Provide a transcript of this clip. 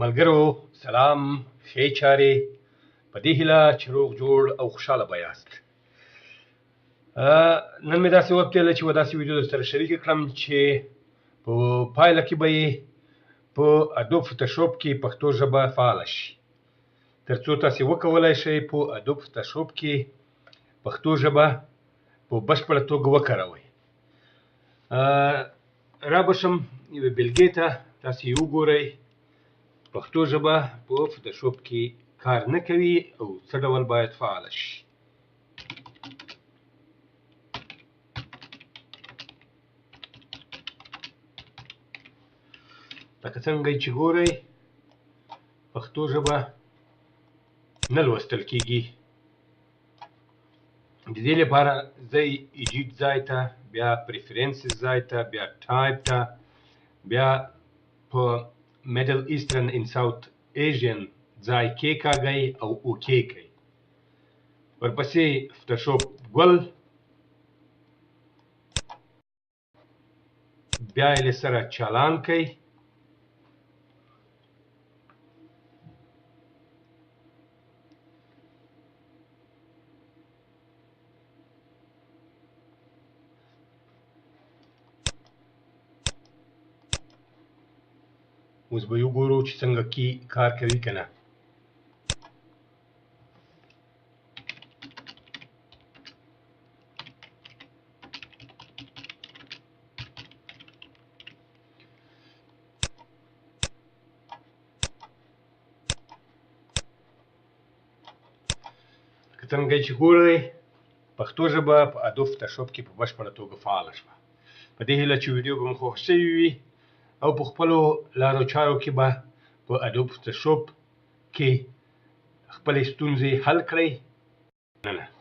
ملګرو سلام، ښې چارې، په دې هیله چې روغ جوړ او خوشحاله به یاست. نن مې داسې وکړله چې داسې ویډیو درسره شریکه کړم چې په پایله کې به یې په اډوب فوټوشاپ کې پښتو ژبه فعاله شي، تر څو تاسې وکولی شئ په اډوب فوټوشاپ کې پښتو ژبه په بشپړه توګه وکاروئ. رابشم یوې بېلګې ته، تاسې یې وګورئ پښتو ژبه په فوټوشاپ کې کار نه کوي او څه ډول باید فعاله شي. لکه څنګه چې ګورئ پښتو ژبه نه لوستل کېږي. د دې لپاره ځئ ایډیټ ځای ته، بیا پریفرنسز ځای ته، بیا ټایپ ته، بیا په میډل ایسټرن ان ساوث ایژین ځای کېکاږئ او اوکې کړئ. ورپسې فوټوشاپ ګل، بیا یې له سره چالان کړئ. اوس به وګورو چې څنګه کار کوي که نه. که څنګه چې ګورئ پښتو ژبه په اډوب فوټوشاپ کې په بشپړه توګه فعاله شوه. په دې هیله چې ویډیو به مو خوښ شوي وي او په خپلو لارو چارو کې به په اډوب فوټوشاپ کې خپلې ستونزې حل کړئ. مننه.